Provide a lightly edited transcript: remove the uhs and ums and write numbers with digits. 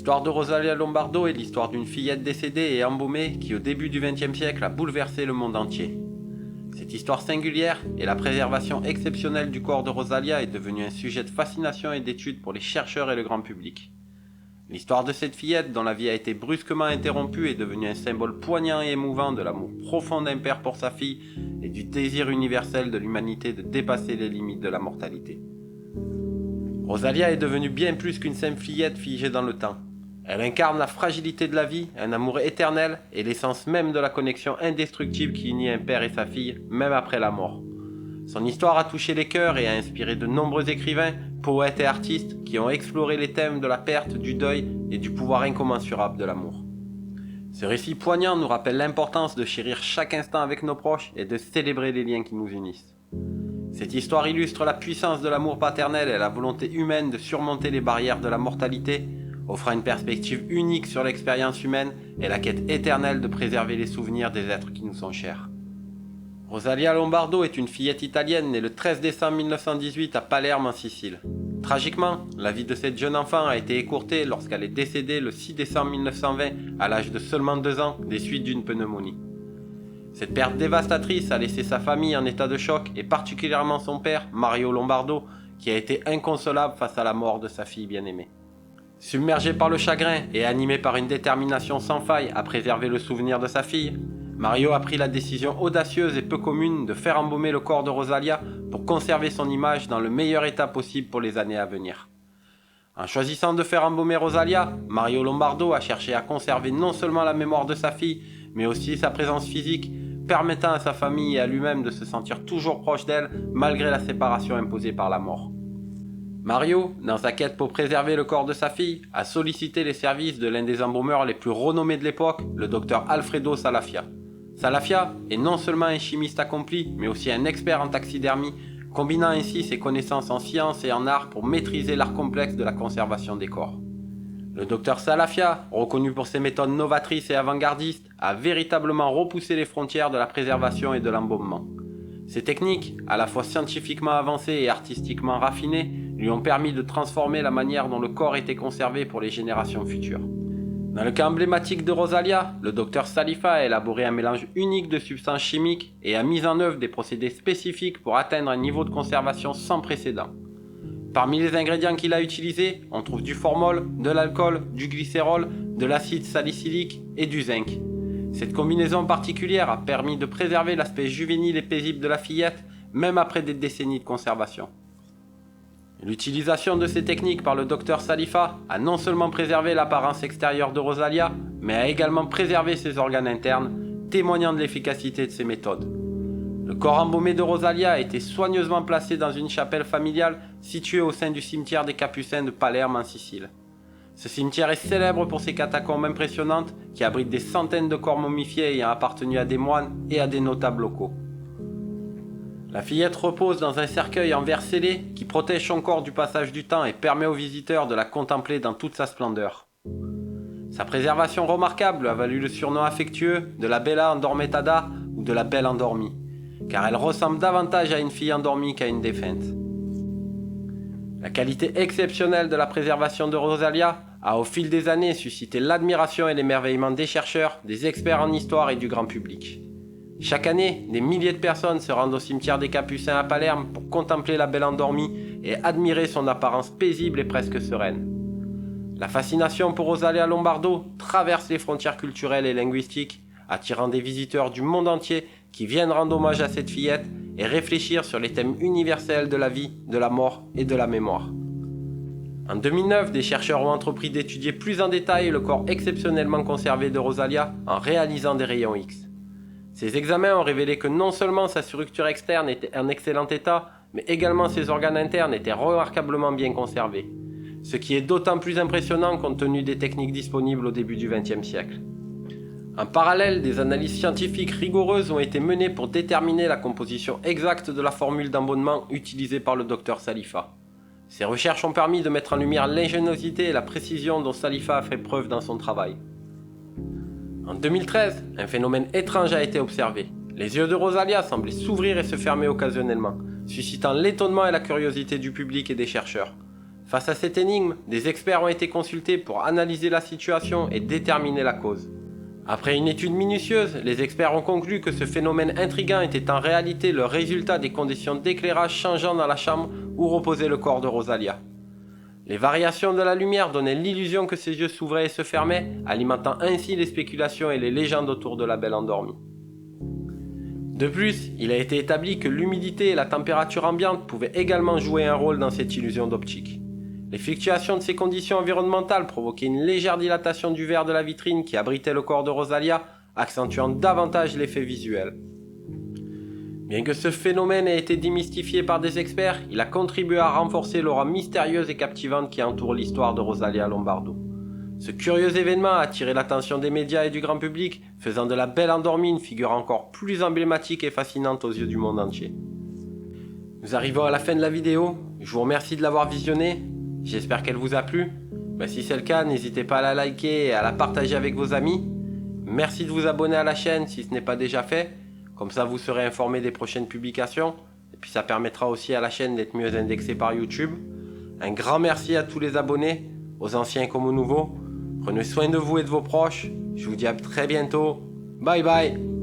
L'histoire de Rosalia Lombardo est l'histoire d'une fillette décédée et embaumée qui au début du XXe siècle a bouleversé le monde entier. Cette histoire singulière et la préservation exceptionnelle du corps de Rosalia est devenue un sujet de fascination et d'étude pour les chercheurs et le grand public. L'histoire de cette fillette dont la vie a été brusquement interrompue est devenue un symbole poignant et émouvant de l'amour profond d'un père pour sa fille et du désir universel de l'humanité de dépasser les limites de la mortalité. Rosalia est devenue bien plus qu'une simple fillette figée dans le temps. Elle incarne la fragilité de la vie, un amour éternel et l'essence même de la connexion indestructible qui unit un père et sa fille, même après la mort. Son histoire a touché les cœurs et a inspiré de nombreux écrivains, poètes et artistes qui ont exploré les thèmes de la perte, du deuil et du pouvoir incommensurable de l'amour. Ce récit poignant nous rappelle l'importance de chérir chaque instant avec nos proches et de célébrer les liens qui nous unissent. Cette histoire illustre la puissance de l'amour paternel et la volonté humaine de surmonter les barrières de la mortalité, offrant une perspective unique sur l'expérience humaine et la quête éternelle de préserver les souvenirs des êtres qui nous sont chers. Rosalia Lombardo est une fillette italienne née le 13 décembre 1918 à Palerme en Sicile. Tragiquement, la vie de cette jeune enfant a été écourtée lorsqu'elle est décédée le 6 décembre 1920 à l'âge de seulement 2 ans des suites d'une pneumonie. Cette perte dévastatrice a laissé sa famille en état de choc et particulièrement son père, Mario Lombardo, qui a été inconsolable face à la mort de sa fille bien-aimée. Submergé par le chagrin et animé par une détermination sans faille à préserver le souvenir de sa fille, Mario a pris la décision audacieuse et peu commune de faire embaumer le corps de Rosalia pour conserver son image dans le meilleur état possible pour les années à venir. En choisissant de faire embaumer Rosalia, Mario Lombardo a cherché à conserver non seulement la mémoire de sa fille, mais aussi sa présence physique, permettant à sa famille et à lui-même de se sentir toujours proche d'elle malgré la séparation imposée par la mort. Mario, dans sa quête pour préserver le corps de sa fille, a sollicité les services de l'un des embaumeurs les plus renommés de l'époque, le docteur Alfredo Salafia. Salafia est non seulement un chimiste accompli, mais aussi un expert en taxidermie, combinant ainsi ses connaissances en sciences et en art pour maîtriser l'art complexe de la conservation des corps. Le docteur Salafia, reconnu pour ses méthodes novatrices et avant-gardistes, a véritablement repoussé les frontières de la préservation et de l'embaumement. Ces techniques, à la fois scientifiquement avancées et artistiquement raffinées, lui ont permis de transformer la manière dont le corps était conservé pour les générations futures. Dans le cas emblématique de Rosalia, le docteur Salifa a élaboré un mélange unique de substances chimiques et a mis en œuvre des procédés spécifiques pour atteindre un niveau de conservation sans précédent. Parmi les ingrédients qu'il a utilisés, on trouve du formol, de l'alcool, du glycérol, de l'acide salicylique et du zinc. Cette combinaison particulière a permis de préserver l'aspect juvénile et paisible de la fillette, même après des décennies de conservation. L'utilisation de ces techniques par le docteur Salifa a non seulement préservé l'apparence extérieure de Rosalia, mais a également préservé ses organes internes, témoignant de l'efficacité de ces méthodes. Le corps embaumé de Rosalia a été soigneusement placé dans une chapelle familiale située au sein du cimetière des Capucins de Palerme en Sicile. Ce cimetière est célèbre pour ses catacombes impressionnantes qui abritent des centaines de corps momifiés ayant appartenu à des moines et à des notables locaux. La fillette repose dans un cercueil en verre scellé qui protège son corps du passage du temps et permet aux visiteurs de la contempler dans toute sa splendeur. Sa préservation remarquable a valu le surnom affectueux de la Bella Addormentata ou de la Belle Endormie, car elle ressemble davantage à une fille endormie qu'à une défunte. La qualité exceptionnelle de la préservation de Rosalia a au fil des années suscité l'admiration et l'émerveillement des chercheurs, des experts en histoire et du grand public. Chaque année, des milliers de personnes se rendent au cimetière des Capucins à Palerme pour contempler la Belle Endormie et admirer son apparence paisible et presque sereine. La fascination pour Rosalia Lombardo traverse les frontières culturelles et linguistiques, attirant des visiteurs du monde entier qui viennent rendre hommage à cette fillette et réfléchir sur les thèmes universels de la vie, de la mort et de la mémoire. En 2009, des chercheurs ont entrepris d'étudier plus en détail le corps exceptionnellement conservé de Rosalia en réalisant des rayons X. Ces examens ont révélé que non seulement sa structure externe était en excellent état, mais également ses organes internes étaient remarquablement bien conservés, ce qui est d'autant plus impressionnant compte tenu des techniques disponibles au début du XXe siècle. En parallèle, des analyses scientifiques rigoureuses ont été menées pour déterminer la composition exacte de la formule d'embaumement utilisée par le docteur Salifa. Ces recherches ont permis de mettre en lumière l'ingéniosité et la précision dont Salifa a fait preuve dans son travail. En 2013, un phénomène étrange a été observé. Les yeux de Rosalia semblaient s'ouvrir et se fermer occasionnellement, suscitant l'étonnement et la curiosité du public et des chercheurs. Face à cette énigme, des experts ont été consultés pour analyser la situation et déterminer la cause. Après une étude minutieuse, les experts ont conclu que ce phénomène intriguant était en réalité le résultat des conditions d'éclairage changeant dans la chambre où reposait le corps de Rosalia. Les variations de la lumière donnaient l'illusion que ses yeux s'ouvraient et se fermaient, alimentant ainsi les spéculations et les légendes autour de la belle endormie. De plus, il a été établi que l'humidité et la température ambiante pouvaient également jouer un rôle dans cette illusion d'optique. Les fluctuations de ces conditions environnementales provoquaient une légère dilatation du verre de la vitrine qui abritait le corps de Rosalia, accentuant davantage l'effet visuel. Bien que ce phénomène ait été démystifié par des experts, il a contribué à renforcer l'aura mystérieuse et captivante qui entoure l'histoire de Rosalia Lombardo. Ce curieux événement a attiré l'attention des médias et du grand public, faisant de la belle endormie une figure encore plus emblématique et fascinante aux yeux du monde entier. Nous arrivons à la fin de la vidéo, je vous remercie de l'avoir visionnée, j'espère qu'elle vous a plu. Si c'est le cas, n'hésitez pas à la liker et à la partager avec vos amis. Merci de vous abonner à la chaîne si ce n'est pas déjà fait, comme ça vous serez informé des prochaines publications, et puis ça permettra aussi à la chaîne d'être mieux indexée par YouTube. Un grand merci à tous les abonnés, aux anciens comme aux nouveaux. Prenez soin de vous et de vos proches. Je vous dis à très bientôt. Bye bye.